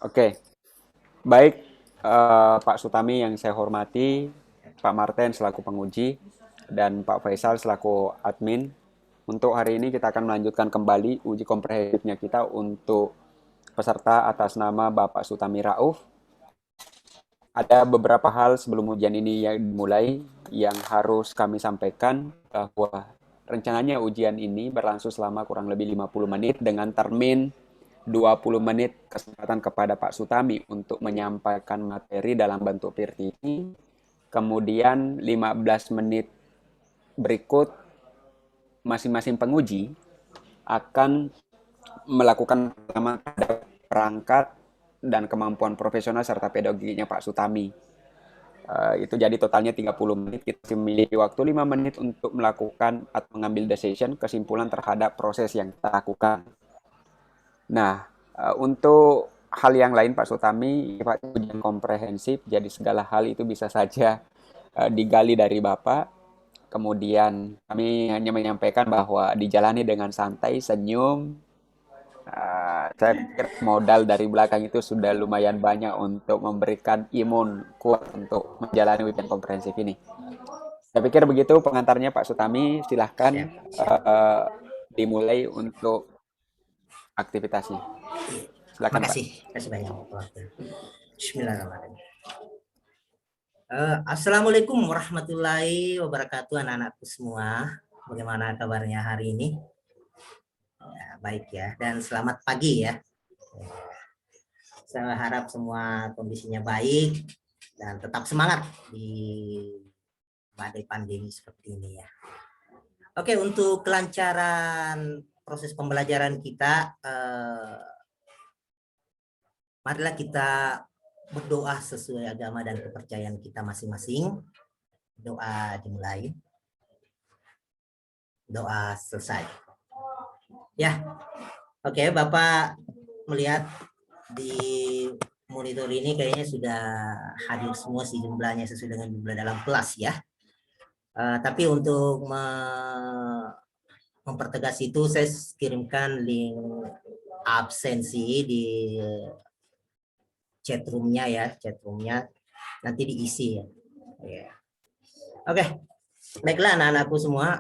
Oke, baik Pak Sutami yang saya hormati, Pak Martin selaku penguji, dan Pak Faisal selaku admin. Untuk hari ini kita akan melanjutkan kembali uji komprehensifnya kita untuk peserta atas nama Bapak Sutami Rauf. Ada beberapa hal sebelum ujian ini yang dimulai yang harus kami sampaikan bahwa rencananya ujian ini berlangsung selama kurang lebih 50 menit dengan termin 20 menit kesempatan kepada Pak Sutami untuk menyampaikan materi dalam bentuk PRTT. Kemudian 15 menit berikut masing-masing penguji akan melakukan pertama perangkat dan kemampuan profesional serta pedagoginya Pak Sutami. Itu jadi totalnya 30 menit. Kita memiliki waktu 5 menit untuk melakukan atau mengambil decision kesimpulan terhadap proses yang kita lakukan. Nah, untuk hal yang lain Pak Sutami, Pak ujian komprehensif, jadi segala hal itu bisa saja digali dari Bapak. Kemudian kami hanya menyampaikan bahwa dijalani dengan santai, senyum. Saya pikir modal dari belakang itu sudah lumayan banyak untuk memberikan imun kuat untuk menjalani ujian komprehensif ini. Saya pikir begitu pengantarnya Pak Sutami. Silahkan Siap, siap. dimulai untuk aktivitasnya. Silakan Pak. Makasih banyak. Bismillahirrahmanirrahim. Assalamualaikum warahmatullahi wabarakatuh, anak-anakku semua. Bagaimana kabarnya hari ini? Ya, baik ya, dan selamat pagi ya. Saya harap semua kondisinya baik dan tetap semangat di badai pandemi seperti ini ya. Oke, untuk kelancaran proses pembelajaran kita, marilah kita berdoa sesuai agama dan kepercayaan kita masing-masing. Doa dimulai. Doa selesai. Ya, oke, Bapak melihat di monitor ini kayaknya sudah hadir semua sih jumlahnya sesuai dengan jumlah dalam kelas ya. Tapi untuk mempertegas itu saya kirimkan link absensi di chatroomnya ya, chatroomnya nanti diisi ya. Oke, baiklah anak-anakku semua.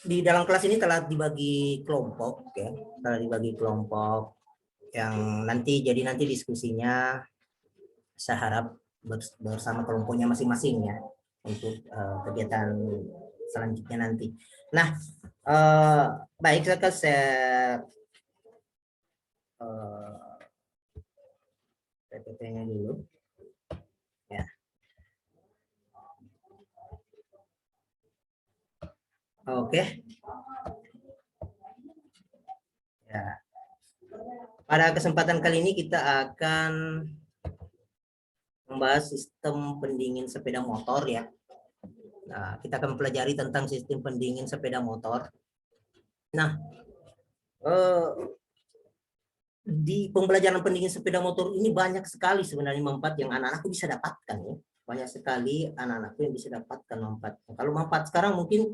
Di dalam kelas ini telah dibagi kelompok ya, telah dibagi kelompok yang nanti diskusinya saya harap bersama kelompoknya masing-masing ya untuk kegiatan selanjutnya nanti. Nah, baik, saya PPT-nya dulu ya. Oke. Ya. Pada kesempatan kali ini kita akan membahas sistem pendingin sepeda motor ya. Nah, kita akan mempelajari tentang sistem pendingin sepeda motor. Nah, di pembelajaran pendingin sepeda motor ini banyak sekali sebenarnya manfaat yang anak-anakku bisa dapatkan ya. Banyak sekali anak-anakku yang bisa dapatkan manfaatnya. Kalau manfaat sekarang mungkin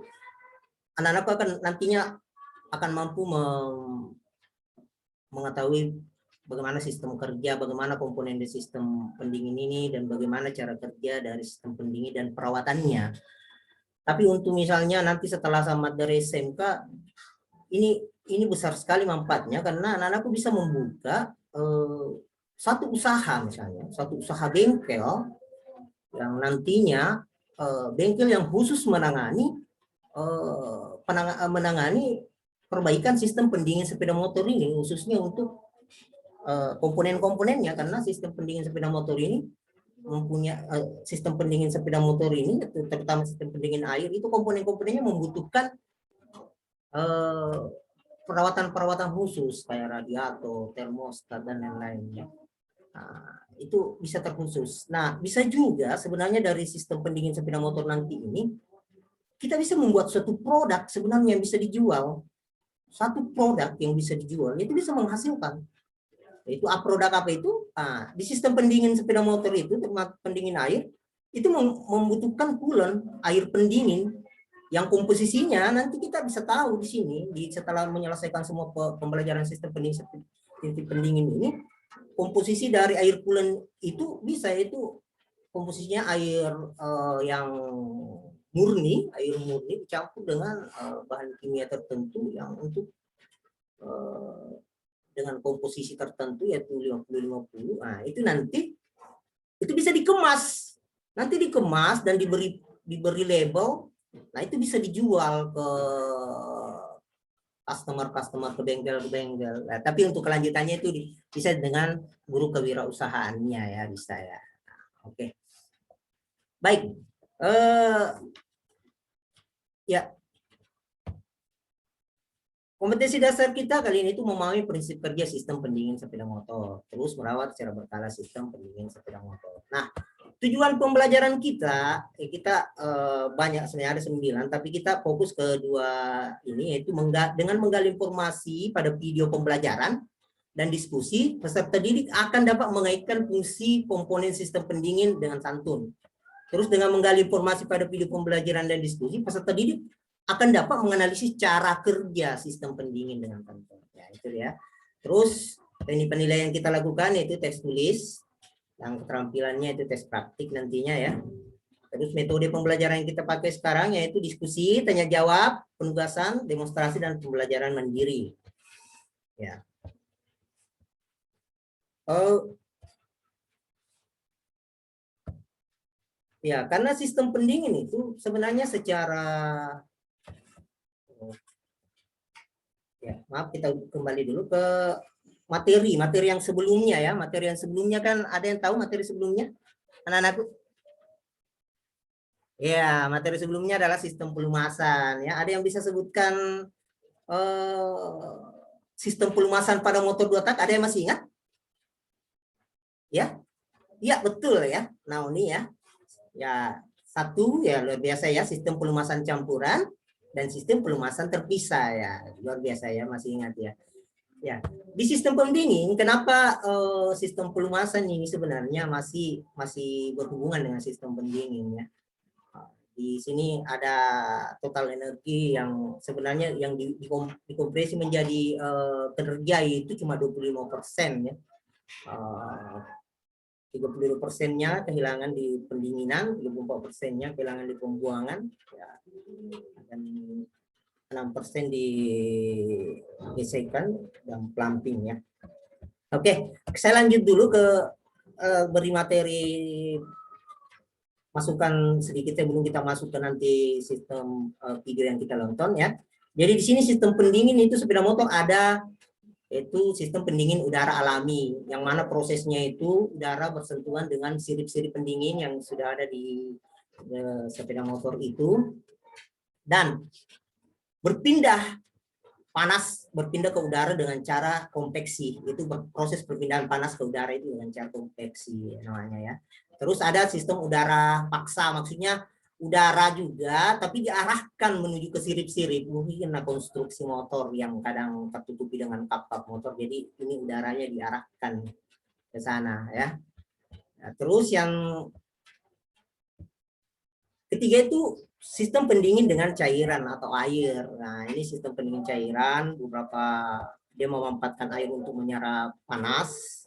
anak-anakku akan nantinya akan mampu mengetahui bagaimana sistem kerja, bagaimana komponen di sistem pendingin ini, dan bagaimana cara kerja dari sistem pendingin dan perawatannya. Tapi untuk misalnya nanti setelah tamat dari SMK, ini besar sekali manfaatnya karena anak-anakku bisa membuka satu usaha, misalnya satu usaha bengkel yang nantinya bengkel yang khusus menangani perbaikan sistem pendingin sepeda motor ini, khususnya untuk komponen-komponennya, karena sistem pendingin sepeda motor ini mempunyai sistem pendingin sepeda motor ini, terutama sistem pendingin air, itu komponen-komponennya membutuhkan perawatan-perawatan khusus kayak radiator, termostat, dan lain-lainnya. Nah, itu bisa terkhusus. Nah, bisa juga sebenarnya dari sistem pendingin sepeda motor nanti ini, kita bisa membuat suatu produk sebenarnya yang bisa dijual. Satu produk yang bisa dijual, itu bisa menghasilkan. Itu produk apa itu? Nah, di sistem pendingin sepeda motor itu, termasuk pendingin air, itu membutuhkan coolant, air pendingin yang komposisinya nanti kita bisa tahu di sini setelah menyelesaikan semua pembelajaran sistem pendingin ini, komposisi dari air coolant itu bisa itu komposisinya air yang murni, air murni dicampur dengan bahan kimia tertentu yang untuk dengan komposisi tertentu yaitu 50-50. Nah, itu nanti itu bisa dikemas. Nanti dikemas dan diberi label. Nah, itu bisa dijual ke customer ke bengkel. Nah, tapi untuk kelanjutannya itu bisa dengan guru kewirausahaannya ya, bisa ya. Nah, oke. Baik. Ya. Kompetensi dasar kita kali ini itu memahami prinsip kerja sistem pendingin sepeda motor, terus merawat secara berkala sistem pendingin sepeda motor. Nah, tujuan pembelajaran kita banyak, sebenarnya ada 9, tapi kita fokus ke 2 ini, yaitu dengan menggali informasi pada video pembelajaran dan diskusi, peserta didik akan dapat mengaitkan fungsi komponen sistem pendingin dengan santun. Terus dengan menggali informasi pada video pembelajaran dan diskusi, peserta didik akan dapat menganalisis cara kerja sistem pendingin dengan santun. Ya, itu ya. Terus penilaian yang kita lakukan yaitu tes tulis, yang keterampilannya itu tes praktik nantinya ya. Terus metode pembelajaran yang kita pakai sekarang yaitu diskusi, tanya jawab, penugasan, demonstrasi, dan pembelajaran mandiri. Ya. Ya, karena sistem pendingin itu sebenarnya secara maaf, kita kembali dulu ke materi yang sebelumnya ya. Materi yang sebelumnya kan ada yang tahu materi sebelumnya? Anak-anakku? Ya, materi sebelumnya adalah sistem pelumasan ya. Ada yang bisa sebutkan sistem pelumasan pada motor 2 tak? Ada yang masih ingat? Ya? Iya, betul ya. Nah, ini ya. Ya, satu ya luar biasa ya, sistem pelumasan campuran dan sistem pelumasan terpisah ya, luar biasa ya, masih ingat ya. Ya, di sistem pendingin kenapa sistem pelumasan ini sebenarnya masih berhubungan dengan sistem pendingin ya. Di sini ada total energi yang sebenarnya yang dikompresi menjadi kerja itu cuma 25% ya. 32%-nya kehilangan di pendinginan, 24%-nya kehilangan di pembuangan, ya, dan 6% di gesekan dan plumping ya. Oke, saya lanjut dulu ke beri materi masukan sedikit sebelum kita masuk ke nanti sistem video yang kita nonton ya. Jadi di sini sistem pendingin itu sepeda motor ada, yaitu sistem pendingin udara alami, yang mana prosesnya itu udara bersentuhan dengan sirip-sirip pendingin yang sudah ada di sepeda motor itu, dan berpindah ke udara dengan cara konveksi. Itu proses perpindahan panas ke udara itu dengan cara konveksi namanya ya. Terus ada sistem udara paksa, maksudnya udara juga tapi diarahkan menuju ke sirip-sirip, mungkin konstruksi motor yang kadang tertutupi dengan kap-kap motor, jadi ini udaranya diarahkan ke sana ya. Nah, terus yang ketiga itu sistem pendingin dengan cairan atau air. Nah, ini sistem pendingin cairan, beberapa dia memanfaatkan air untuk menyerap panas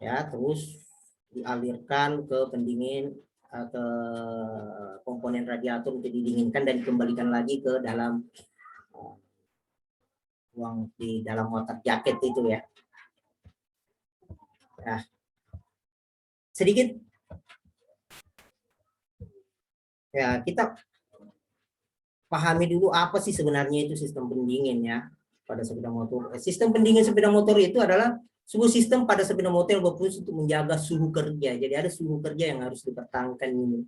ya, terus dialirkan ke pendingin, ke komponen radiator untuk didinginkan dan dikembalikan lagi ke dalam ruang di dalam water jacket itu ya. Nah, sedikit ya, kita pahami dulu apa sih sebenarnya itu sistem pendingin ya pada sepeda motor. Sistem pendingin sepeda motor itu adalah sebuah sistem pada sepeda motor yang berfungsi untuk menjaga suhu kerja. Jadi ada suhu kerja yang harus dipertahankan ini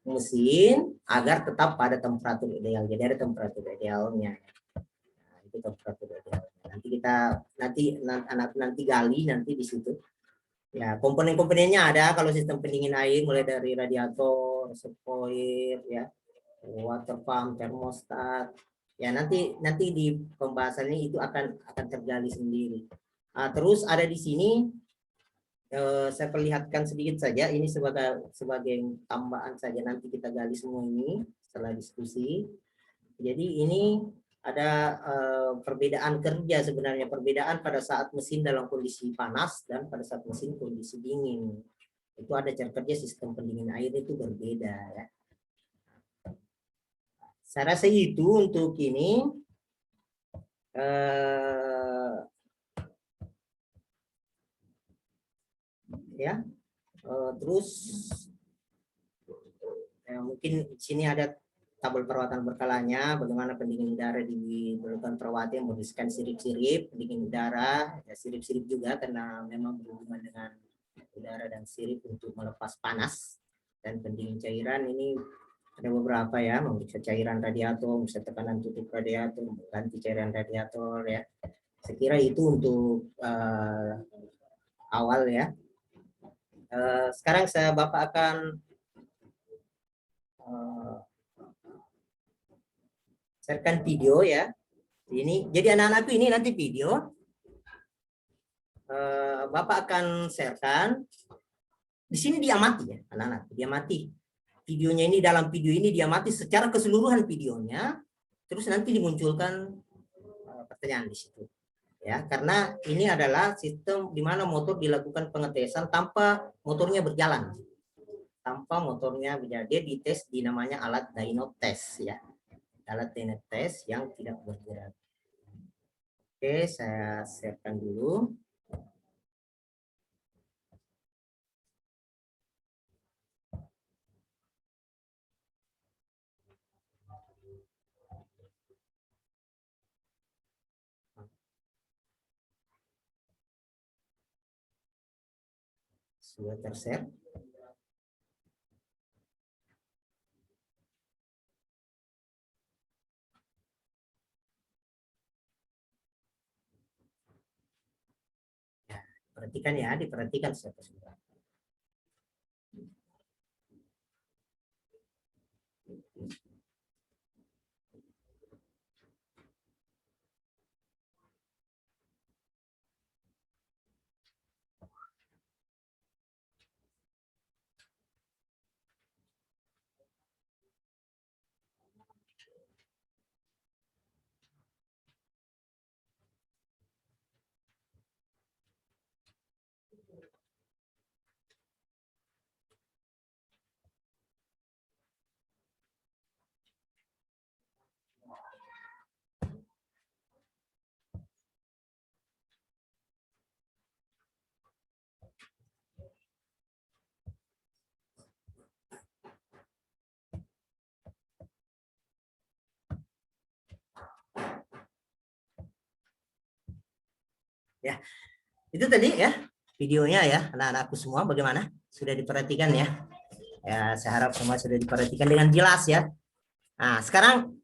mesin agar tetap pada temperatur ideal. Jadi ada temperatur idealnya. Nah, itu temperatur idealnya. Nanti kita nanti gali nanti di situ. Ya, komponen-komponennya ada kalau sistem pendingin air mulai dari radiator, reservoir ya, water pump, termostat. Ya, nanti di pembahasan ini itu akan tergali sendiri. Nah, terus ada di sini saya perlihatkan sedikit saja. Ini sebagai tambahan saja, nanti kita gali semua ini setelah diskusi. Jadi ini ada perbedaan kerja sebenarnya, perbedaan pada saat mesin dalam kondisi panas dan pada saat mesin kondisi dingin. Itu ada cara kerja sistem pendingin air itu berbeda ya. Saya rasa itu untuk ini. Ya, terus mungkin di sini ada tabel perawatan berkalanya, bagaimana pendingin udara diperlukan perawatan yang membersihkan sirip-sirip pendingin udara, ya, sirip-sirip juga karena memang berhubungan dengan udara dan sirip untuk melepas panas. Dan pendingin cairan ini ada beberapa ya, memeriksa cairan radiator, bisa tekanan tutup radiator, ganti cairan radiator ya. Saya kira itu untuk awal ya. Sekarang Bapak akan sharekan video ya. Ini jadi anak-anakku ini nanti video. Bapak akan sharekan. Di sini dia mati ya, anak-anak. Dia mati. Videonya ini, dalam video ini dia mati secara keseluruhan videonya. Terus nanti dimunculkan pertanyaan di situ. Ya, karena ini adalah sistem di mana motor dilakukan pengetesan tanpa motornya berjalan. Tanpa motornya berjalan. Dia dites di namanya alat dyno test ya. Alat dyno test yang tidak bergerak. Oke, saya sharekan dulu. Sudah tershare. Ya, perhatikan ya, diperhatikan saya sudah. Ya, itu tadi ya videonya ya, anak-anakku semua bagaimana? Sudah diperhatikan ya? Ya, saya harap semua sudah diperhatikan dengan jelas ya. Nah, sekarang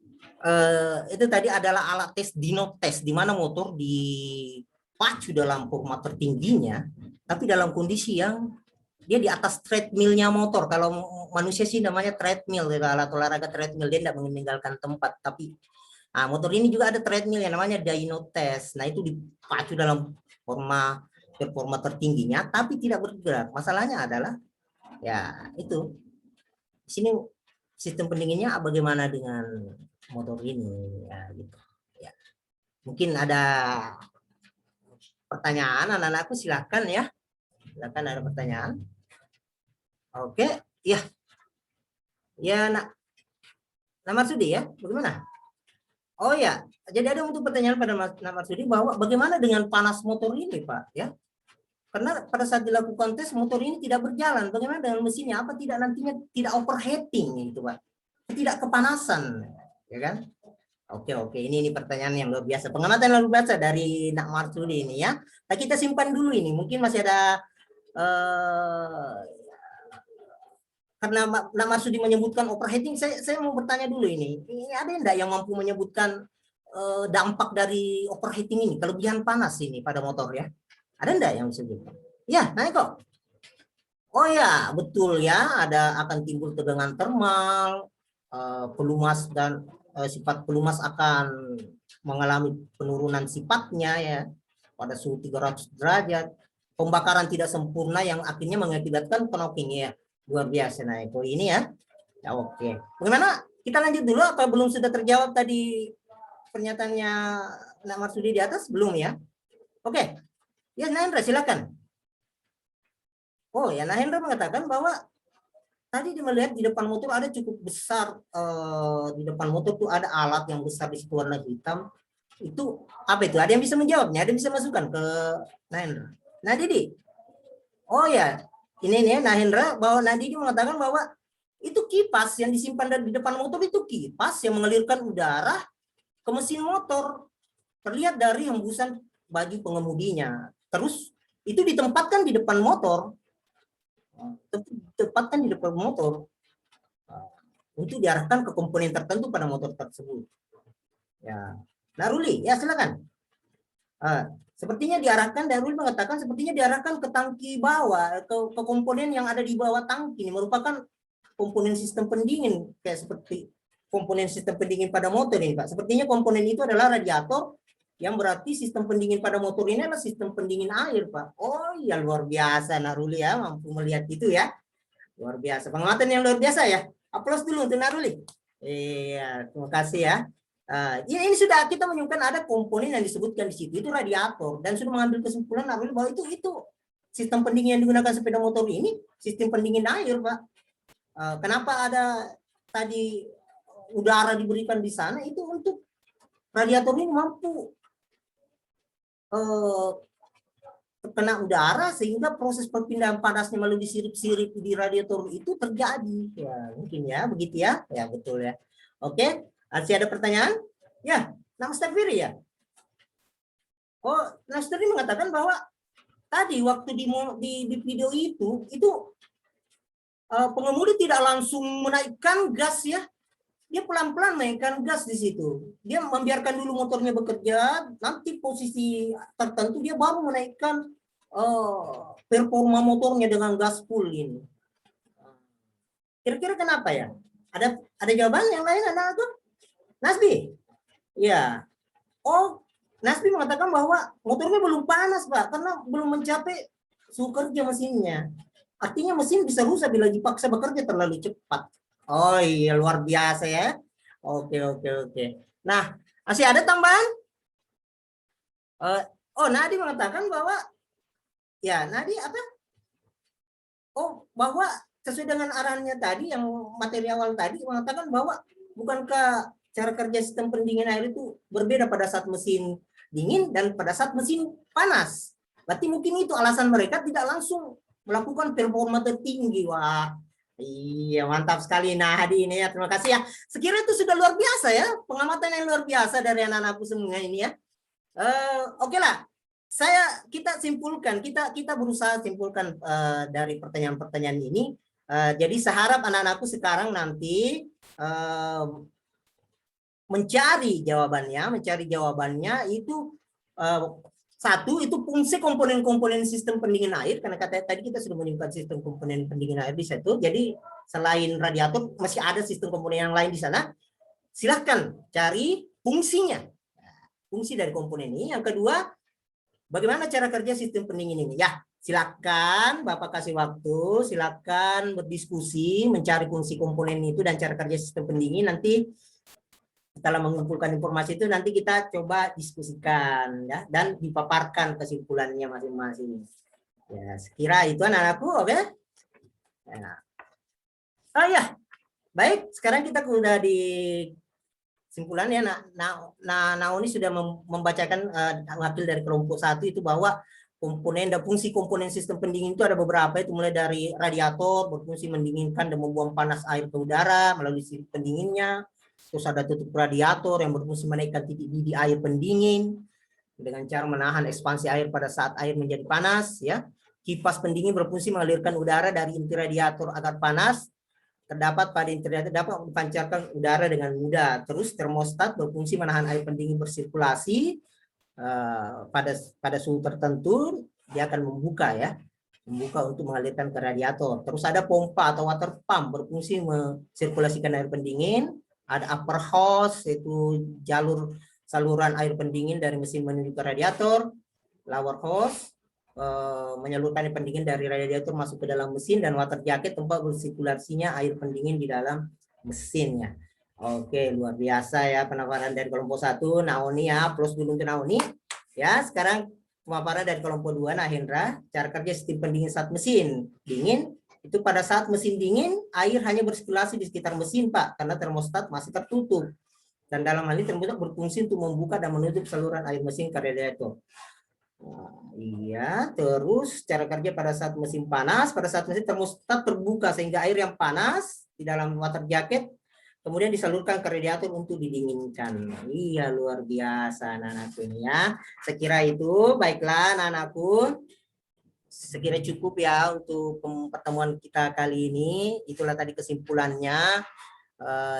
itu tadi adalah alat tes dyno test di mana motor dipacu dalam format tertingginya, tapi dalam kondisi yang dia di atas treadmillnya motor. Kalau manusia sih namanya treadmill, alat olahraga treadmill, dia tidak meninggalkan tempat, tapi motor ini juga ada treadmill yang namanya dyno test. Nah, itu dipacu dalam performa tertingginya tapi tidak bergerak. Masalahnya adalah ya itu. Di sini sistem pendinginnya bagaimana dengan motor ini ya gitu. Ya. Mungkin ada pertanyaan anak-anakku, silakan ya. Silakan ada pertanyaan. Oke, ya. Ya, Nak Marsudi ya. Bagaimana? Oh ya, jadi ada untuk pertanyaan pada Mas Marsudi bahwa bagaimana dengan panas motor ini, Pak? Ya, karena pada saat dilakukan tes motor ini tidak berjalan. Bagaimana dengan mesinnya? Apa tidak nantinya tidak overheating itu, Pak? Tidak kepanasan, ya kan? Oke, ini pertanyaan yang luar biasa. Pengamatan yang luar biasa dari Nak Marsudi ini ya. Nah, kita simpan dulu ini. Mungkin masih ada karena Nak Marsudi menyebutkan overheating, saya mau bertanya dulu ini. Ini ada enggak yang mampu menyebutkan dampak dari overheating ini, kelebihan panas ini pada motor ya? Ada enggak yang bisa disebut? Ya, naik kok. Oh ya, betul ya, akan timbul tegangan termal, pelumas dan sifat pelumas akan mengalami penurunan sifatnya ya pada suhu 300 derajat. pembakaran tidak sempurna yang akhirnya mengakibatkan knocking ya. Luar biasa. Nah, itu ini ya. Ya, oke. Bagaimana? Kita lanjut dulu apa belum sudah terjawab tadi pernyataannya Nak Marsudi di atas? Belum ya? Oke. Ya, Nahendra silakan. Oh ya, Nahendra mengatakan bahwa tadi dia melihat di depan motor ada cukup besar, di depan motor tuh ada alat yang besar di situ warna hitam. Itu apa itu? Ada yang bisa menjawabnya? Ada yang bisa masukkan ke Nahendra? Nah, Didi. Oh ya, ini nih Nahendra bahwa Didi mengatakan bahwa itu kipas yang disimpan di depan motor itu kipas yang mengalirkan udara ke mesin motor. Terlihat dari hembusan baju pengemudinya. Terus itu ditempatkan di depan motor. Ditempatkan di depan motor untuk diarahkan ke komponen tertentu pada motor tersebut. Ya, nah Ruli, ya silakan. Sepertinya diarahkan, dan Ruli mengatakan sepertinya diarahkan ke tangki bawah, ke komponen yang ada di bawah tangki. Ini merupakan komponen sistem pendingin, kayak seperti komponen sistem pendingin pada motor ini, Pak. Sepertinya komponen itu adalah radiator, yang berarti sistem pendingin pada motor ini adalah sistem pendingin air, Pak. Oh iya, luar biasa, Naruli ya, mampu melihat itu ya. Luar biasa, pengamatan yang luar biasa ya. Aplaus dulu untuk Naruli. Iya, terima kasih ya. Ini sudah kita menemukan ada komponen yang disebutkan di situ, itu radiator. Dan sudah mengambil kesimpulan Naruli bahwa itu sistem pendingin yang digunakan sepeda motor ini, sistem pendingin air, Pak. Kenapa ada tadi udara diberikan di sana, itu untuk radiator ini mampu terkena udara sehingga proses perpindahan panasnya melalui sirip-sirip di radiator itu terjadi. Ya, mungkin ya, begitu ya. Ya, betul ya. Oke, masih ada pertanyaan? Ya, Mas Tafiri ya. Oh, Mas Tafiri mengatakan bahwa tadi waktu di video itu pengemudi tidak langsung menaikkan gas ya. Dia pelan-pelan menaikkan gas di situ. Dia membiarkan dulu motornya bekerja, nanti posisi tertentu dia baru menaikkan performa motornya dengan gas full ini. Kira-kira kenapa ya? Ada jawaban yang lain, anak-anak? Nasbi? Ya. Oh, Nasbi mengatakan bahwa motornya belum panas, Pak, karena belum mencapai suhu kerja mesinnya. Artinya mesin bisa rusak bila dipaksa bekerja terlalu cepat. Oh iya, luar biasa ya. Oke. Nah, masih ada tambahan? Nadi mengatakan bahwa ya, Nadi apa? Oh, bahwa sesuai dengan arahannya tadi yang materi awal tadi mengatakan bahwa bukankah cara kerja sistem pendingin air itu berbeda pada saat mesin dingin dan pada saat mesin panas. Berarti mungkin itu alasan mereka tidak langsung melakukan performa tertinggi. Wah, iya, mantap sekali Nahdi ini ya. Terima kasih ya. Sekiranya itu sudah luar biasa ya. Pengamatan yang luar biasa dari anak-anakku semua ini ya. Oke lah. Kita simpulkan, kita berusaha simpulkan dari pertanyaan-pertanyaan ini. Jadi saya harap anak-anakku sekarang nanti mencari jawabannya itu satu, itu fungsi komponen-komponen sistem pendingin air, karena tadi kita sudah menyebutkan sistem komponen pendingin air di situ. Jadi selain radiator masih ada sistem komponen yang lain di sana. Silahkan cari fungsinya, fungsi dari komponen ini. Yang kedua, bagaimana cara kerja sistem pendingin ini? Ya, silakan Bapak kasih waktu, silakan berdiskusi, mencari fungsi komponen itu dan cara kerja sistem pendingin. Nanti setelah mengumpulkan informasi itu nanti kita coba diskusikan ya, dan dipaparkan kesimpulannya masing-masing. Ya, sekira itu anak-anakku, oke? Ya. Oh ya, baik. Sekarang kita sudah di kesimpulan ya. Naoni sudah membacakan mengambil dari kelompok 1 itu bahwa komponen dan fungsi komponen sistem pendingin itu ada beberapa, itu mulai dari radiator berfungsi mendinginkan dan membuang panas air ke udara melalui sirip pendinginnya. Terus ada tutup radiator yang berfungsi menaikkan titik didih air pendingin dengan cara menahan ekspansi air pada saat air menjadi panas ya. Kipas pendingin berfungsi mengalirkan udara dari inti radiator agar panas terdapat pada inti radiator dapat memancarkan udara dengan mudah. Terus termostat berfungsi menahan air pendingin bersirkulasi pada suhu tertentu, dia akan membuka untuk mengalirkan ke radiator. Terus ada pompa atau water pump berfungsi mensirkulasikan air pendingin. Ada upper hose, itu jalur saluran air pendingin dari mesin menuju ke radiator. Lower hose menyalurkan pendingin dari radiator masuk ke dalam mesin, dan water jacket tempat bersirkulasinya air pendingin di dalam mesinnya. Oke, luar biasa ya pemaparan dari kelompok 1 Naoni ya, plus dulu untuk Naoni. Ya, sekarang pemaparan dari kelompok 2 Nah Hendra, cara kerja sistem pendingin saat mesin dingin. Itu pada saat mesin dingin, air hanya bersirkulasi di sekitar mesin, Pak, karena termostat masih tertutup. Dan dalam hal ini termostat berfungsi untuk membuka dan menutup saluran air mesin ke radiator. Nah, iya, terus cara kerja pada saat mesin panas, pada saat mesin termostat terbuka sehingga air yang panas di dalam water jacket kemudian disalurkan ke radiator untuk didinginkan. Iya, luar biasa anak-anakku ini ya. Sekira itu, baiklah anak-anakku. Sekira cukup ya untuk pertemuan kita kali ini. Itulah tadi kesimpulannya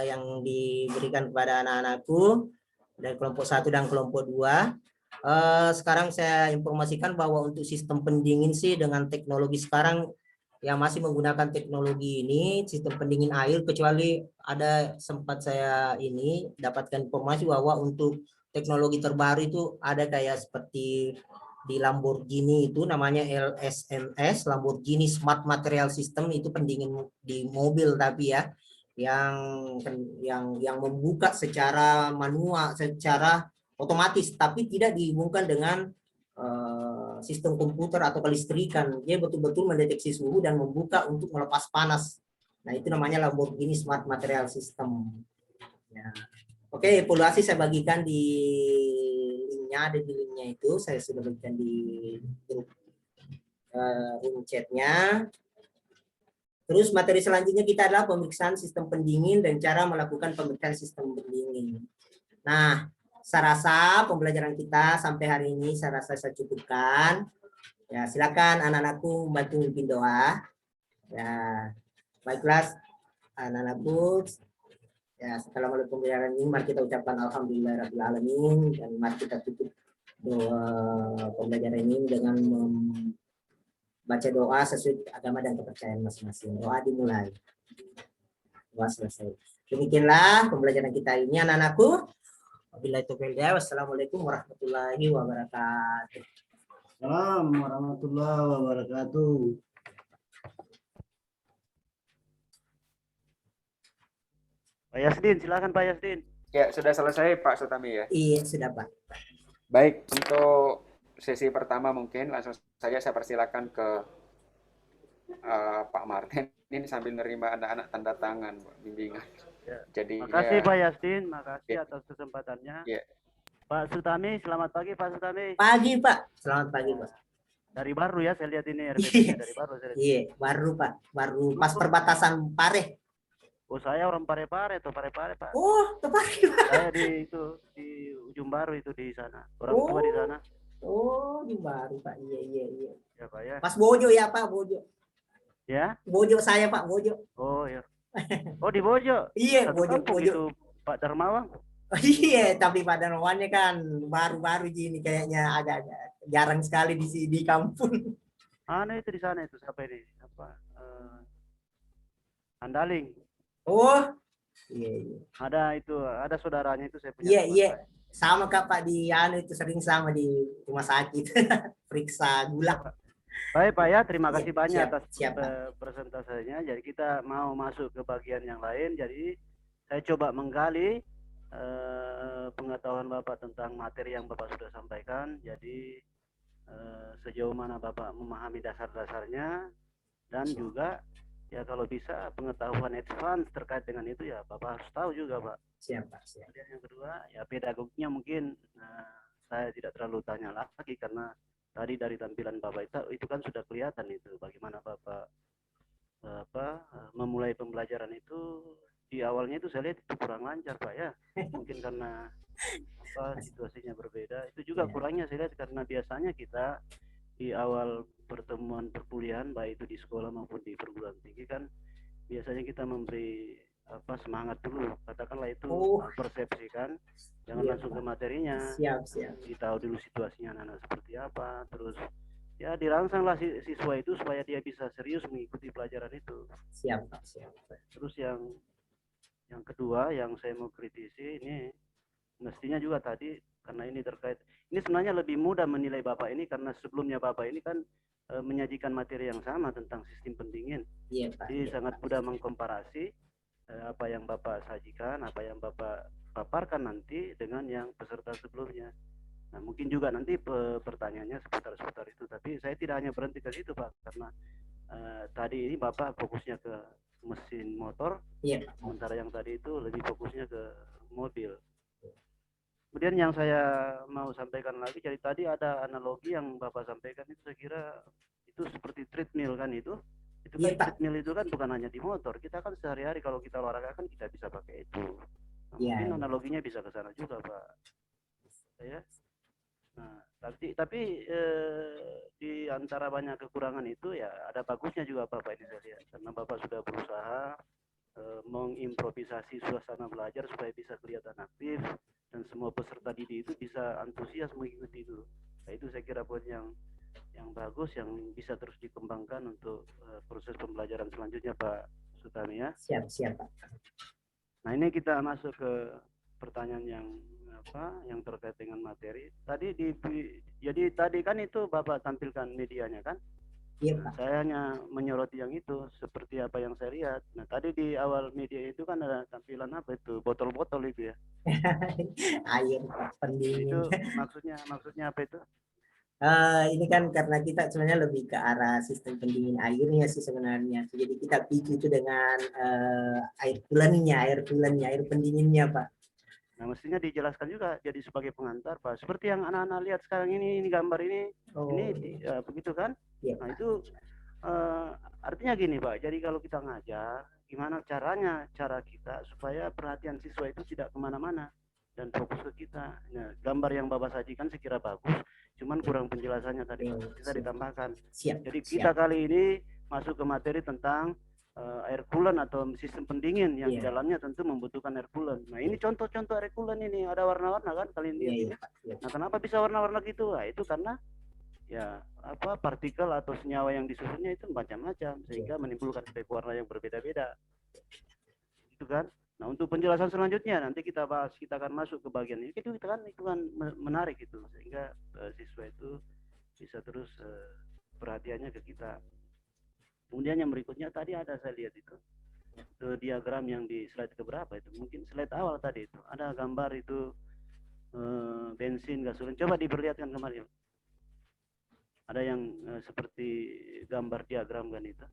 yang diberikan kepada anak-anakku dari kelompok 1 dan kelompok 2. Sekarang saya informasikan bahwa untuk sistem pendingin sih dengan teknologi sekarang yang masih menggunakan teknologi ini, sistem pendingin air, kecuali ada sempat saya ini dapatkan informasi bahwa untuk teknologi terbaru itu ada kayak seperti di Lamborghini itu namanya LSMS, Lamborghini Smart Material System, itu pendingin di mobil tapi ya, yang membuka secara manual, secara otomatis, tapi tidak dihubungkan dengan sistem komputer atau kelistrikan. Dia betul-betul mendeteksi suhu dan membuka untuk melepas panas. Nah, itu namanya Lamborghini Smart Material System. Ya. Oke, evaluasi saya bagikan di linknya, ada di linknya itu. Saya sudah bagikan di grup room chatnya. Terus materi selanjutnya kita adalah pemeriksaan sistem pendingin dan cara melakukan pemeriksaan sistem pendingin. Nah, saya rasa pembelajaran kita sampai hari ini saya rasa saya cukupkan. Ya, silakan anak-anakku membantu mimpin doa. Ya, baiklah anak-anakku. Ya, setelah mulai pembelajaran ini, mari kita ucapkan alhamdulillahirabbil alamin, dan mari kita tutup doa pembelajaran ini dengan membaca doa sesuai agama dan kepercayaan masing-masing. Doa dimulai. Doa selesai. Demikianlah pembelajaran kita ini anak-anakku. Wabillahi taufiq wal hidayah. Wassalamualaikum warahmatullahi wabarakatuh. Assalamualaikum warahmatullahi wabarakatuh. Pak Yasdin, silakan Pak Yasdin. Ya, sudah selesai Pak Sutami ya. Iya, sudah Pak. Baik, untuk sesi pertama mungkin langsung saja saya persilakan ke Pak Martin ini sambil menerima anak-anak tanda tangan bimbingan. Ya. Jadi Makasih ya, Pak Yasdin, makasih ya. atas kesempatannya. Ya. Pak Sutami, selamat pagi Pak Sutami. Pagi Pak, selamat pagi Pak. Dari baru ya, saya lihat ini RPP-nya dari baru. Iya, baru Pak, baru pas perbatasan Pare. Oh, saya orang Parepare tuh, Parepare Pak. Oh, Pare Pak. Saya di ujung baru itu di sana, orang tua di sana. Oh, di baru Pak, iya. Ya Pak ya. Pas Bojo ya Pak, Bojo. Ya. Bojo saya Pak, Bojo. Oh ya. Oh di Bojo. Iya, Satu Bojo, kampung Bojo. itu Pak Darmawan. Iya, tapi pada lawannya kan baru-baru gini kayaknya agak jarang sekali di kampung. Itu di sana itu siapa ini? Apa? Andaling. Oh, iya. Ada saudaranya itu saya punya. Iya. Sama Kak Pak di itu sering sama di rumah sakit periksa gula. Baik Pak ya, terima kasih banyak atas siap, presentasinya. Jadi kita mau masuk ke bagian yang lain. Jadi saya coba menggali pengetahuan Bapak tentang materi yang Bapak sudah sampaikan. Jadi sejauh mana Bapak memahami dasar-dasarnya, dan juga ya kalau bisa pengetahuan advance terkait dengan itu ya Bapak harus tahu juga Pak. Siap. Kemudian yang kedua ya pedagoginya mungkin saya tidak terlalu tanya lagi karena tadi dari tampilan Bapak itu kan sudah kelihatan itu bagaimana Bapak memulai pembelajaran itu. Di awalnya itu saya lihat itu kurang lancar Pak ya, mungkin karena situasinya berbeda. Itu juga kurangnya saya lihat karena biasanya kita di awal pertemuan perkuliahan baik itu di sekolah maupun di perguruan tinggi kan biasanya kita memberi semangat dulu, katakanlah itu persepsi kan, jangan langsung ke materinya. Siap. Ditahu dulu situasinya anak-anak seperti apa, terus ya dirangsanglah siswa itu supaya dia bisa serius mengikuti pelajaran itu. Siap. Terus yang kedua yang saya mau kritisi ini mestinya juga tadi karena ini terkait, ini sebenarnya lebih mudah menilai Bapak ini karena sebelumnya Bapak ini kan menyajikan materi yang sama tentang sistem pendingin. Iya Pak. Jadi Iya, sangat Pak. mudah mengkomparasi apa yang Bapak sajikan, apa yang Bapak paparkan nanti dengan yang peserta sebelumnya. Nah, mungkin juga nanti pertanyaannya seputar itu, tapi saya tidak hanya berhenti ke situ Pak, karena tadi ini Bapak fokusnya ke mesin motor, Iya Pak. sementara yang tadi itu lebih fokusnya ke mobil. Kemudian yang saya mau sampaikan lagi, jadi tadi ada analogi yang Bapak sampaikan itu saya kira itu seperti treadmill kan itu kan Iya, Pak. treadmill itu kan bukan hanya di motor, kita kan sehari-hari kalau kita olahraga kan kita bisa pakai itu. Nah, Iya, mungkin iya. analoginya bisa ke sana juga Pak. Ya. Nah, tapi di antara banyak kekurangan itu ya ada bagusnya juga Bapak ini saya lihat, karena Bapak sudah berusaha mengimprovisasi suasana belajar supaya bisa kelihatan aktif dan semua peserta didik itu bisa antusias mengikuti itu. Nah, itu saya kira poin yang bagus yang bisa terus dikembangkan untuk proses pembelajaran selanjutnya Pak Sutami ya. Siap, siap Pak. Nah, ini kita masuk ke pertanyaan yang yang terkait dengan materi. Jadi tadi kan itu Bapak tampilkan medianya kan? Iya Nah, Pak. saya hanya menyoroti yang itu seperti apa yang saya lihat. Nah, tadi di awal media itu kan ada tampilan apa itu? Botol-botol itu ya. Air Pak, pendingin. Itu maksudnya apa itu? Ini kan karena kita sebenarnya lebih ke arah sistem pendingin airnya sih sebenarnya. Jadi kita picu itu dengan air coolant-nya, air pendinginnya Pak. Nah, mestinya dijelaskan juga jadi sebagai pengantar Pak. Seperti yang anak-anak lihat sekarang ini gambar ini Oh, begitu kan? iya, Nah, Pak. itu artinya gini Pak. Jadi kalau kita ngajar, gimana cara kita supaya perhatian siswa itu tidak kemana-mana dan fokus ke kita. Nah, gambar yang Bapak sajikan sekira bagus, cuman kurang penjelasannya tadi Pak. Bisa Siap. ditambahkan. Siap. Jadi kita kali ini masuk ke materi tentang air coolant atau sistem pendingin yang di Iya. dalamnya tentu membutuhkan air coolant. Nah, ini contoh-contoh air coolant ini ada warna-warna kan kalian lihat Iya, ini. Pak. Iya. Nah, kenapa bisa warna-warna gitu? Nah, itu karena ya partikel atau senyawa yang disusunnya itu macam-macam sehingga menimbulkan efek warna yang berbeda-beda. Itu kan. Nah, untuk penjelasan selanjutnya nanti kita bahas, kita akan masuk ke bagian ini. Itu kan menarik itu sehingga siswa itu bisa terus perhatiannya ke kita. Kemudian yang berikutnya tadi ada saya lihat itu diagram yang di slide keberapa itu, mungkin slide awal tadi itu ada gambar itu bensin gasolin, coba diperlihatkan kembali. Ada yang seperti gambar diagram kan itu,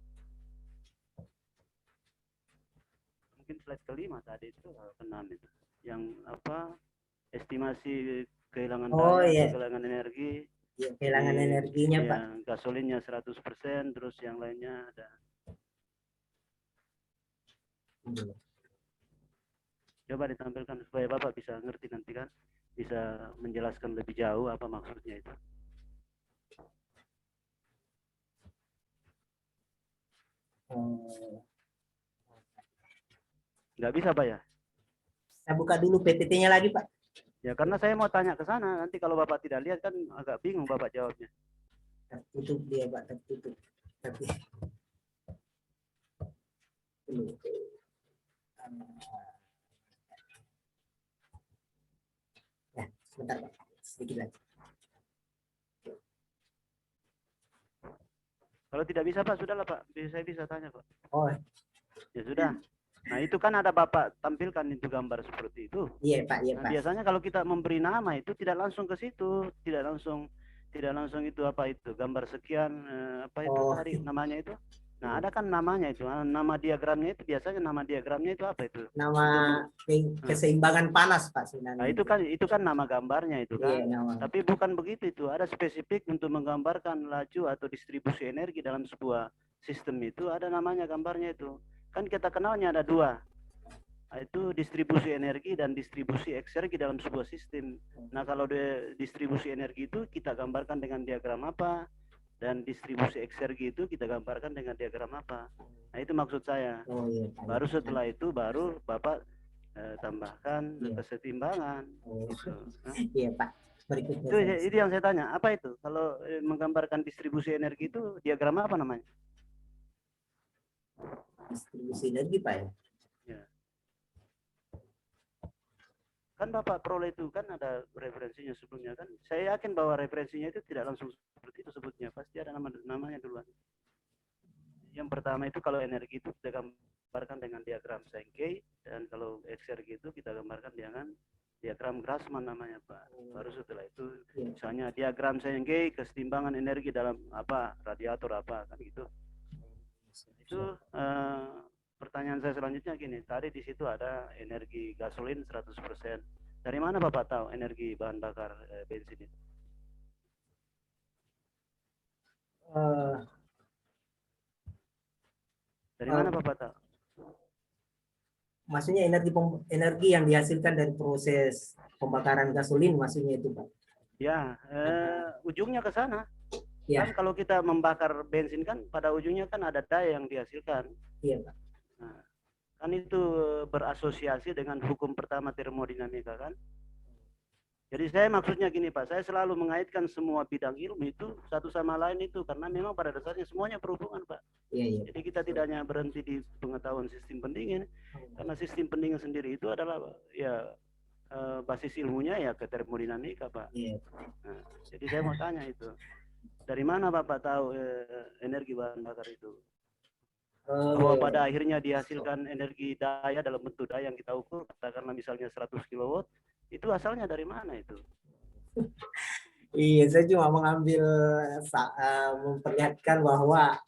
mungkin slide kelima tadi itu keenam itu yang estimasi kehilangan daya atau kehilangan energi. Ya, kehilangan energinya ya, Pak. Gasolinnya 100%, terus yang lainnya ada. Coba ditampilkan supaya Bapak bisa ngerti nanti kan, bisa menjelaskan lebih jauh apa maksudnya itu. Nggak bisa Pak ya? Saya buka dulu PPT-nya lagi Pak. Ya karena saya mau tanya ke sana, nanti kalau Bapak tidak lihat kan agak bingung Bapak jawabnya. Tertutup dia Pak, tertutup. Tapi ya, sebentar Pak, sedikit lagi. Kalau tidak bisa Pak, sudahlah Pak, saya bisa tanya Pak. Oh. Ya sudah. Nah itu kan ada Bapak tampilkan itu gambar seperti itu. Iya Pak, iya Nah, Pak. biasanya kalau kita memberi nama itu tidak langsung ke situ, tidak langsung itu apa itu gambar sekian apa itu tadi namanya itu. Nah ada kan namanya itu, nama diagramnya itu biasanya nama diagramnya itu apa itu? Nama keseimbangan panas Pak sebenarnya. Nah itu kan nama gambarnya itu kan. Iya, nama. Tapi bukan begitu itu, ada spesifik untuk menggambarkan laju atau distribusi energi dalam sebuah sistem itu ada namanya gambarnya itu. Kan kita kenalnya ada dua, itu distribusi energi dan distribusi eksergi dalam sebuah sistem. Nah kalau distribusi energi itu kita gambarkan dengan diagram apa, dan distribusi eksergi itu kita gambarkan dengan diagram apa. Nah itu maksud saya. Oh, iya, baru setelah itu baru Bapak tambahkan kesetimbangan. Gitu. Iya Pak. Berikutnya itu yang saya tanya, apa itu kalau menggambarkan distribusi energi itu diagram apa namanya? Distribusi energi Pak ya. kan Bapak peroleh itu kan ada referensinya sebelumnya kan. Saya yakin bahwa referensinya itu tidak langsung seperti itu sebutnya, pasti ada namanya duluan. Yang pertama itu kalau energi itu kita gambarkan dengan diagram Sankey, dan kalau eksergi itu kita gambarkan dengan diagram Grassmann namanya Pak. Baru setelah itu misalnya diagram Sankey kesetimbangan energi dalam apa radiator apa kan gitu. Itu pertanyaan saya selanjutnya gini, tadi di situ ada energi gasolin 100%. Dari mana Bapak tahu energi bahan bakar bensin itu? Dari mana Bapak tahu? Maksudnya energi yang dihasilkan dari proses pembakaran gasolin maksudnya itu Pak? Ya, ujungnya ke sana. Ya. Kan kalau kita membakar bensin kan pada ujungnya kan ada daya yang dihasilkan. Iya Pak. Nah, kan itu berasosiasi dengan hukum pertama termodinamika kan. Jadi saya maksudnya gini Pak, saya selalu mengaitkan semua bidang ilmu itu satu sama lain itu karena memang pada dasarnya semuanya berhubungan Pak. Iya. Jadi kita tidak hanya berhenti di pengetahuan sistem pendingin, karena sistem pendingin sendiri itu adalah ya basis ilmunya ya ke termodinamika Pak. Iya. Nah, jadi saya mau tanya itu, dari mana Bapak tahu energi bahan bakar itu? Bahwa pada akhirnya dihasilkan energi daya dalam bentuk daya yang kita ukur, katakanlah misalnya 100 kW, itu asalnya dari mana itu? Iya, saya cuma mengambil memperlihatkan bahwa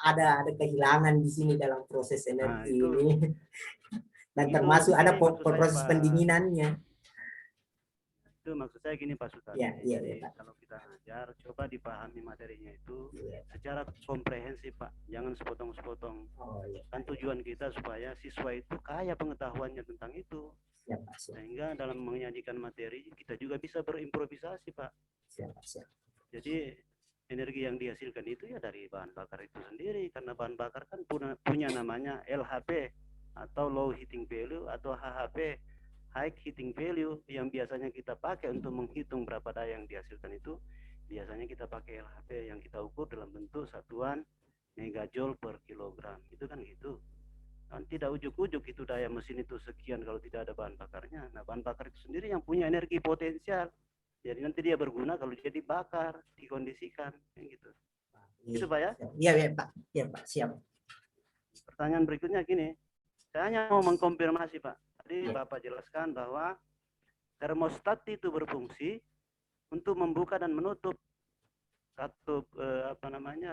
ada kehilangan di sini dalam proses energi ini. Dan termasuk ada proses pendinginannya. Itu maksud saya gini Pak Sutari. Iya, kalau kita ngajar, coba dipahami materinya itu secara komprehensif Pak, jangan sepotong-sepotong. Kan tujuan kita supaya siswa itu kaya pengetahuannya tentang itu. Sehingga dalam menyajikan materi kita juga bisa berimprovisasi Pak. Jadi energi yang dihasilkan itu ya dari bahan bakar itu sendiri, karena bahan bakar kan punya namanya LHP atau low heating value atau HHP high heating value, yang biasanya kita pakai untuk menghitung berapa daya yang dihasilkan itu biasanya kita pakai LHP yang kita ukur dalam bentuk satuan megajoule per kilogram. Itu kan gitu. Dan tidak ujuk-ujuk itu daya mesin itu sekian kalau tidak ada bahan bakarnya. Nah, bahan bakar itu sendiri yang punya energi potensial. Jadi nanti dia berguna kalau dia dibakar, dikondisikan, kayak gitu. Itu Pak ya? Iya Pak. Iya Pak, siap. Pertanyaan berikutnya gini, saya hanya mau mengkonfirmasi Pak. Tadi Bapak jelaskan bahwa termostat itu berfungsi untuk membuka dan menutup satu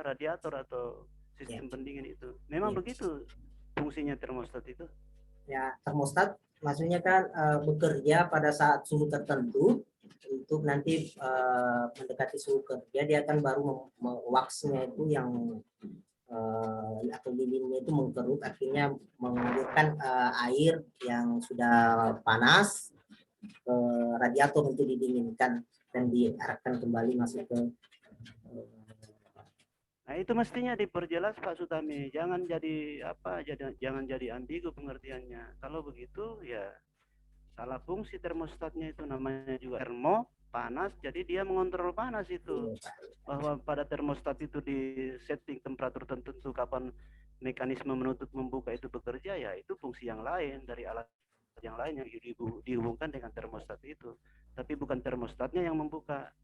radiator atau sistem pendingin itu. Memang begitu fungsinya termostat itu? Ya, termostat maksudnya kan bekerja pada saat suhu tertentu untuk nanti mendekati suhu kerja dia akan baru waxnya itu yang atau lilinnya itu mengkerut, akhirnya mengalirkan air yang sudah panas ke radiator untuk didinginkan dan diarahkan kembali masuk ke. Nah itu mestinya diperjelas Pak Sutami, jangan jadi ambigu pengertiannya. Kalau begitu ya salah fungsi termostatnya, itu namanya juga termo panas, jadi dia mengontrol panas itu. Bahwa pada termostat itu di setting temperatur tertentu kapan mekanisme menutup membuka itu bekerja, ya itu fungsi yang lain dari alat yang lain yang dihubungkan dengan termostat itu, tapi bukan termostatnya yang membuka.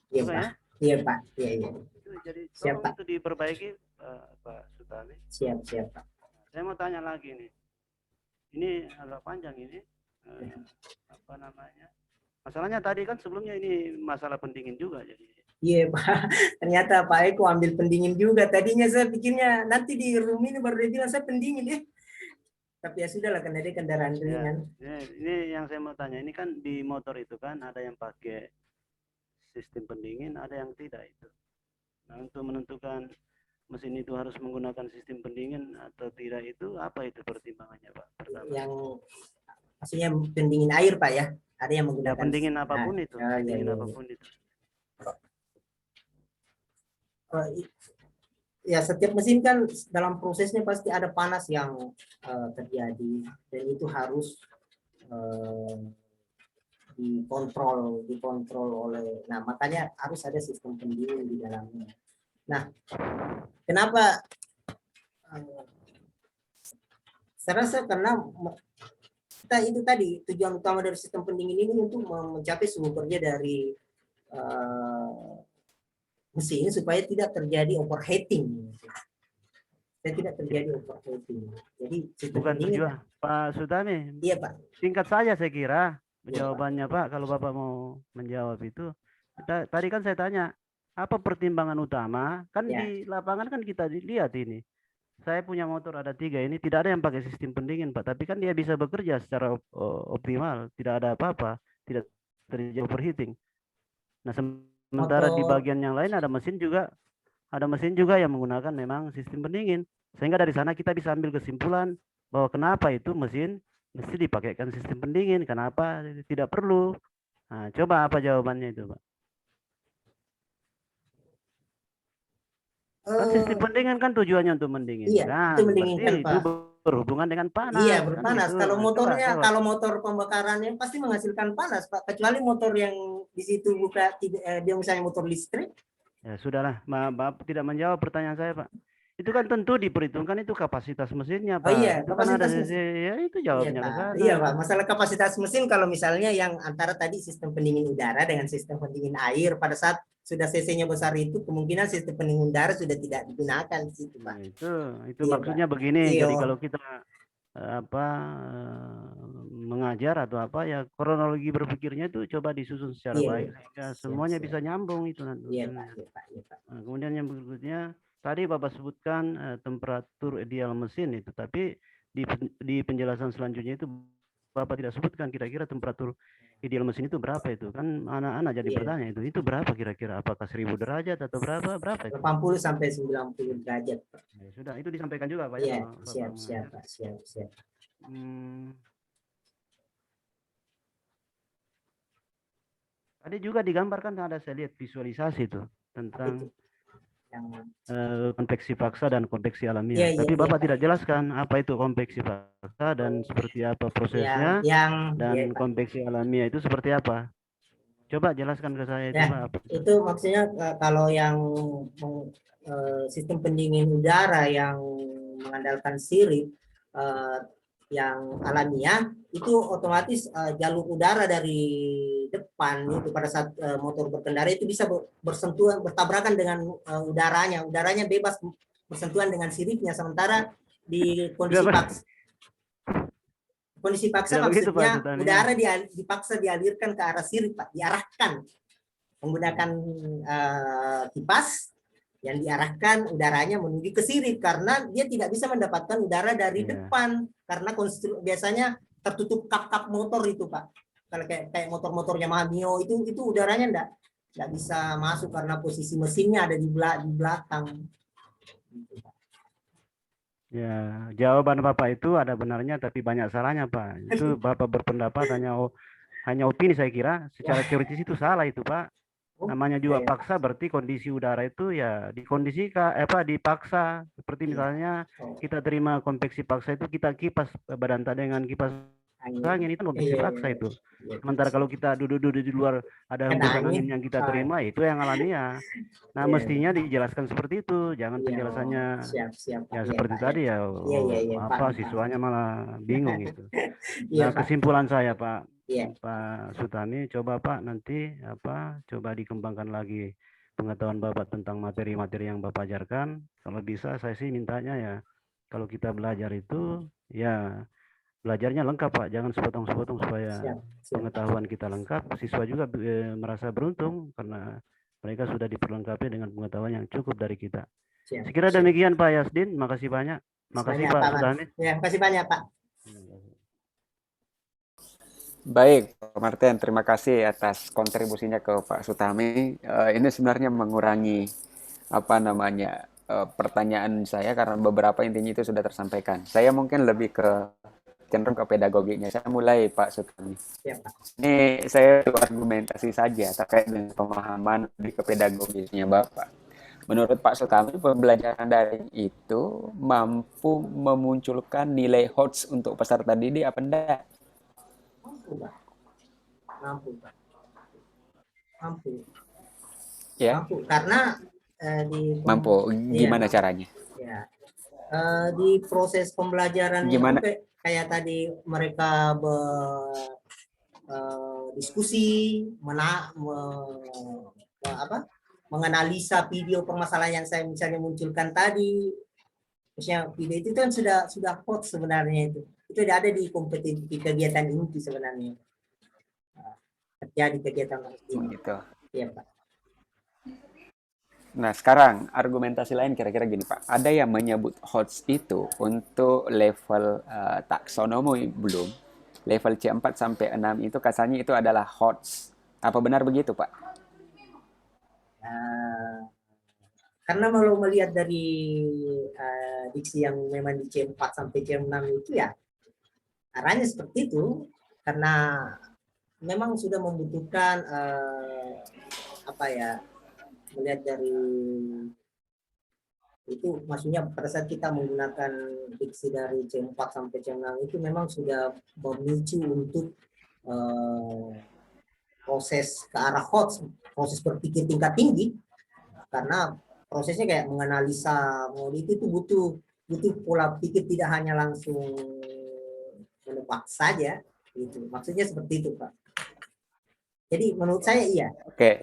Iya Pak. Ya? Iya Pak. Iya. Jadi tolong itu diperbaiki Pak Sutami. Siap Pak. Saya mau tanya lagi nih. Ini agak panjang ini. Masalahnya tadi kan sebelumnya ini masalah pendingin juga jadi. Iya Pak, ternyata Pak Eko ambil pendingin juga. Tadinya saya pikirnya nanti di room ini baru dia bilang saya pendingin ya. Tapi ya sudah lah, karena dia kendaraan ringan. Ya, ini yang saya mau tanya, ini kan di motor itu kan ada yang pakai sistem pendingin, ada yang tidak itu. Nah untuk menentukan mesin itu harus menggunakan sistem pendingin atau tidak itu apa itu pertimbangannya Pak? Pertama. Yang maksudnya pendingin air Pak ya? Ada yang menggunakan ya, pendingin apapun itu, pendingin apapun itu. Ya setiap mesin kan dalam prosesnya pasti ada panas yang terjadi dan itu harus dikontrol oleh. Nah makanya harus ada sistem pendingin di dalamnya. Nah kenapa? Saya rasa karena kita itu tadi tujuan utama dari sistem pendingin ini untuk mencapai suhu kerja dari mesin supaya tidak terjadi overheating. Supaya tidak terjadi overheating. Jadi sistem Bukan pendingin. tujuan. Pak Sutami, Iya Pak. singkat saja saya kira Iya, jawabannya Pak, kalau Bapak mau menjawab itu. Tadi kan saya tanya, apa pertimbangan utama? Kan Ya. di lapangan kan kita lihat ini. Saya punya motor ada 3 ini, tidak ada yang pakai sistem pendingin Pak, tapi kan dia bisa bekerja secara optimal, tidak ada apa-apa, tidak terjadi overheating. Nah, sementara di Motor bagian yang lain ada mesin juga yang menggunakan memang sistem pendingin. Sehingga dari sana kita bisa ambil kesimpulan bahwa kenapa itu mesin mesti dipakaikan sistem pendingin, kenapa tidak perlu. Nah, coba apa jawabannya itu, Pak? Kan sistem pendingin kan tujuannya untuk iya, mendinginkan. itu mendinginkan Berarti itu Pak. berhubungan dengan panas. Iya, kan berpanas. gitu. Kalau Nah, motornya, coba. kalau motor pembakarannya pasti menghasilkan panas, Pak. Kecuali motor yang di situ buka dia misalnya motor listrik. Ya sudahlah, Bapak tidak menjawab pertanyaan saya, Pak. Itu kan tentu diperhitungkan itu kapasitas mesinnya, Oh Pak. iya, Itu kan ada kapasitas sisi, mesin. ya itu Iya, jawabnya ke Pak. sana. Iya, Pak. Masalah kapasitas mesin kalau misalnya yang antara tadi sistem pendingin udara dengan sistem pendingin air pada saat sudah CC-nya besar itu kemungkinan sistem pendingin udara sudah tidak digunakan di situ, Pak. Nah, itu Iya, maksudnya Pak. begini. Iya. Jadi kalau kita mengajar atau apa ya kronologi berpikirnya itu coba disusun secara Iya, baik iya. sehingga Siap, semuanya siap. bisa nyambung itu nanti. Iya, Pak. Iya, Pak. Iya, Pak. Nah, kemudian yang berikutnya tadi Bapak sebutkan temperatur ideal mesin itu, tapi di penjelasan selanjutnya itu Bapak tidak sebutkan kira-kira temperatur ideal mesin itu berapa itu. Kan anak-anak jadi Iya. bertanya itu berapa kira-kira, apakah 1000 derajat atau berapa itu? 80 sampai 90 derajat, Pak. Ya, sudah itu disampaikan juga Pak ya Iya, kalau Bapak siap, mengajar. Pak. Siap. Tadi juga digambarkan ada saya lihat visualisasi tuh tentang konveksi paksa dan konveksi alamiah. Iya, Tapi iya, Bapak Pak. tidak jelaskan apa itu konveksi paksa dan seperti apa prosesnya dan iya, Pak. konveksi alamiah itu seperti apa. Coba jelaskan ke saya itu Ya, Pak. Apa itu? itu maksudnya kalau yang sistem pendingin udara yang mengandalkan sirip yang alamiah itu otomatis jalur udara dari depan itu pada saat motor berkendara itu bisa bersentuhan bertabrakan dengan udaranya bebas bersentuhan dengan siripnya, sementara di kondisi paksa Tidak begitu, Pak, maksudnya Sultan, udara dipaksa dialirkan ke arah sirip, Pak, diarahkan menggunakan kipas yang diarahkan udaranya menuju ke sirip karena dia tidak bisa mendapatkan udara dari depan karena biasanya tertutup kap-kap motor itu, Pak. Kalau kayak motor-motornya Yamaha Mio itu udaranya enggak bisa masuk karena posisi mesinnya ada di belakang. Ya, jawaban Bapak itu ada benarnya tapi banyak salahnya, Pak. Itu Bapak berpendapat hanya opini, saya kira secara teoritis itu salah itu, Pak. Namanya juga paksa berarti kondisi udara itu ya dipaksa. Seperti misalnya kita terima konveksi paksa itu kita kipas badan dengan kipas angin itu konveksi paksa itu. Sementara kalau kita duduk di luar ada hembusan angin yang kita terima itu yang alamiah. Nah, mestinya dijelaskan seperti itu, jangan penjelasannya ya seperti tadi ya. Apa siswanya malah bingung gitu. Nah, kesimpulan saya, Pak Sutami, coba Pak nanti coba dikembangkan lagi pengetahuan Bapak tentang materi-materi yang Bapak ajarkan. Kalau bisa saya sih mintanya ya kalau kita belajar itu ya belajarnya lengkap, Pak, jangan sepotong-sepotong supaya pengetahuan kita lengkap. Siswa juga merasa beruntung karena mereka sudah diperlengkapi dengan pengetahuan yang cukup dari kita. Sekira demikian Pak Yasdin, makasih banyak. Makasih Pak Sutami. Ya, makasih banyak Pak. Baik, Pak Martin, terima kasih atas kontribusinya ke Pak Sutami. Ini sebenarnya mengurangi pertanyaan saya karena beberapa intinya itu sudah tersampaikan. Saya mungkin lebih cenderung ke pedagoginya. Saya mulai Pak Sutami. Ini saya argumentasi saja terkait dengan pemahaman lebih ke pedagogisnya Bapak. Menurut Pak Sutami, pembelajaran daring itu mampu memunculkan nilai HOTS untuk peserta didik apa enggak? Mampu. Ya. Mampu karena mampu. Gimana caranya? Ya. Di proses pembelajarannya itu Gimana? kayak tadi mereka diskusi, menganalisa video permasalahan yang saya misalnya munculkan tadi. Maksudnya video itu kan sudah hot sebenarnya itu. Itu sudah ada di kompetisi kegiatan inti sebenarnya. Terjadi kegiatan ini. Gitu. Iya, Pak. Nah, sekarang argumentasi lain kira-kira gini, Pak. Ada yang menyebut HOTS itu untuk level taksonomi belum. Level C4 sampai 6 itu kasarnya itu adalah HOTS. Apa benar begitu, Pak? Karena kalau melihat dari diksi yang memang di C4 sampai C6 itu ya arahnya seperti itu, karena memang sudah membutuhkan melihat dari itu, maksudnya pada saat kita menggunakan diksi dari C4 sampai C6 itu memang sudah memicu untuk proses ke arah HOTS, proses berpikir tingkat tinggi, karena prosesnya kayak menganalisa itu butuh pola pikir, tidak hanya langsung menebak saja gitu. Maksudnya seperti itu, Pak. Jadi menurut saya iya. Oke.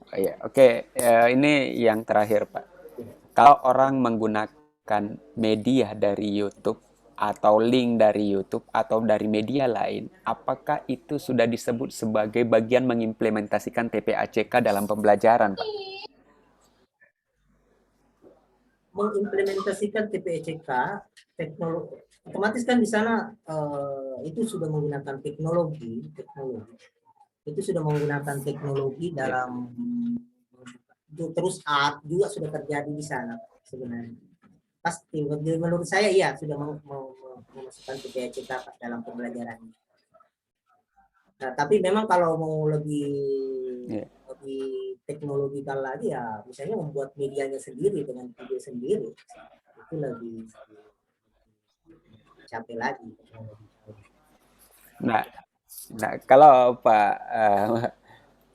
Iya, oke. Ini yang terakhir, Pak. Kalau orang menggunakan media dari YouTube atau link dari YouTube atau dari media lain, apakah itu sudah disebut sebagai bagian mengimplementasikan TPACK dalam pembelajaran, Pak? Mengimplementasikan TPACK, teknologi, otomatis kan di sana itu sudah menggunakan teknologi, itu sudah menggunakan teknologi dalam terus art juga sudah terjadi di sana sebenarnya. Pasti menurut saya iya sudah memasukkan TPACK dalam pembelajaran. Nah, tapi memang kalau mau lebih teknologikal lagi ya, misalnya membuat medianya sendiri dengan video sendiri, itu lebih capek lagi. Nah, kalau Pak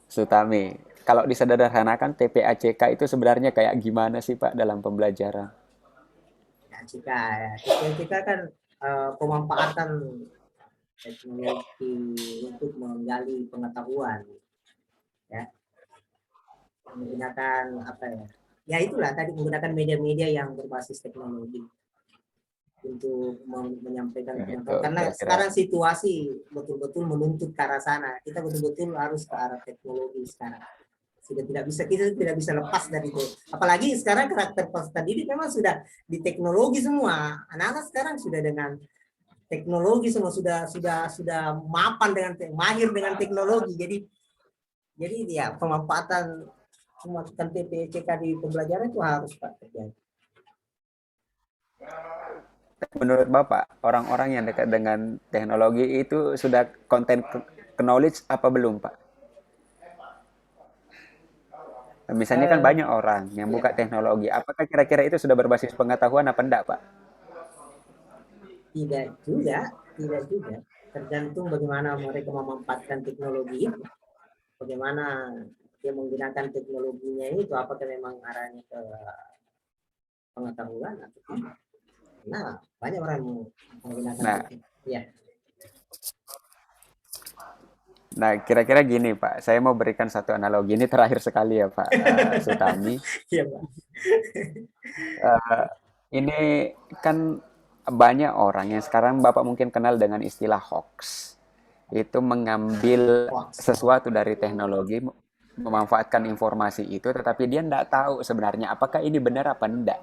Sutami, kalau disederhanakan TPACK itu sebenarnya kayak gimana sih Pak dalam pembelajaran? TPACK kan pemanfaatan teknologi untuk menggali pengetahuan, ya, menggunakan ya itulah tadi, menggunakan media-media yang berbasis teknologi untuk menyampaikan pengetahuan. Karena sekarang situasi betul-betul menuntut ke arah sana, kita betul-betul harus ke arah teknologi sekarang. Kita tidak bisa lepas dari itu. Apalagi sekarang karakter peserta didik memang sudah di teknologi semua. Anak-anak sekarang sudah dengan teknologi semua, sudah mapan dengan mahir dengan teknologi. Jadi ya pemanfaatan memasukkan TPACK di pembelajaran itu harus Pak terjadi. Menurut Bapak, orang-orang yang dekat dengan teknologi itu sudah konten knowledge apa belum, Pak? Misalnya kan banyak orang yang buka teknologi. Apakah kira-kira itu sudah berbasis pengetahuan apa enggak, Pak? Tidak juga. Tergantung bagaimana mereka memanfaatkan teknologi itu. Bagaimana dia menggunakan teknologinya itu, apakah memang arahnya ke pengetahuan atau tidak. Nah, banyak orang yang menggunakan ya. Nah, kira-kira gini, Pak. Saya mau berikan satu analogi. Ini terakhir sekali ya, Pak Sutami. Iya, Pak. Ini kan banyak orang yang sekarang Bapak mungkin kenal dengan istilah hoax. Itu mengambil sesuatu dari teknologi, memanfaatkan informasi itu, tetapi dia tidak tahu sebenarnya apakah ini benar apa enggak.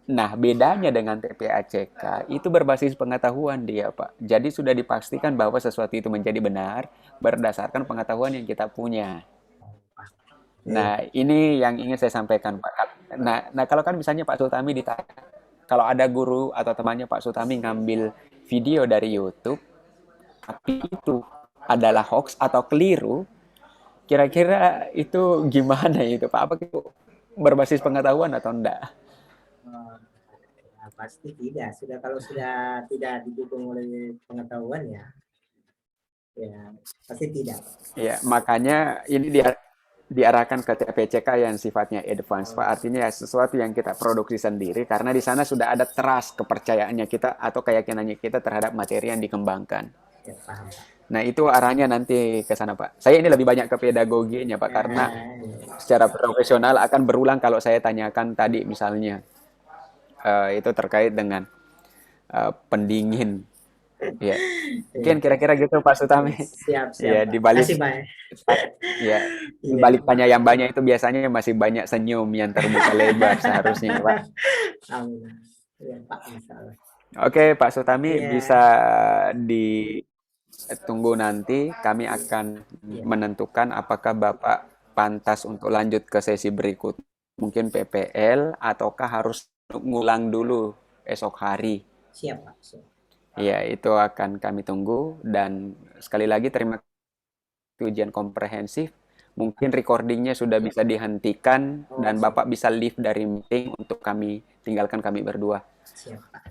Nah, bedanya dengan TPACK, itu berbasis pengetahuan dia, Pak. Jadi sudah dipastikan bahwa sesuatu itu menjadi benar berdasarkan pengetahuan yang kita punya. Nah, ini yang ingin saya sampaikan, Pak. Nah, kalau kan misalnya Pak Sutami ditanya, kalau ada guru atau temannya Pak Sutami ngambil video dari YouTube, tapi itu adalah hoax atau keliru, kira-kira itu gimana itu, Pak? Apa itu berbasis pengetahuan atau enggak? Nah, pasti tidak. Kalau sudah tidak didukung oleh pengetahuan ya pasti tidak. Ya, makanya ini diarahkan ke TPCK yang sifatnya advance, Pak. Artinya ya sesuatu yang kita produksi sendiri karena di sana sudah ada trust kepercayaannya kita atau keyakinannya kita terhadap materi yang dikembangkan. Ya, paham, Pak. Nah, itu arahnya nanti ke sana, Pak. Saya ini lebih banyak ke pedagoginya, Pak, karena secara profesional akan berulang kalau saya tanyakan tadi misalnya itu terkait dengan pendingin. Ya, mungkin kira-kira gitu Pak Sutami. Siap, Ya, siap, Pak. di balik Kasih, Pak. ya, di Iya, balik Pak. tanya yang banyak itu biasanya masih banyak senyum yang terbuka lebar seharusnya, Pak. Amin. Iya, Pak, masalah. Oke, Pak Sutami Iya. bisa ditunggu nanti kami akan Iya. menentukan apakah Bapak pantas untuk lanjut ke sesi berikut. Mungkin PPL ataukah harus ngulang dulu esok hari. Siap, Pak. Siap. Ya, itu akan kami tunggu dan sekali lagi terima kasih ujian komprehensif. Mungkin recordingnya sudah bisa dihentikan dan Bapak bisa leave dari meeting untuk kami tinggalkan kami berdua. Siap, Pak.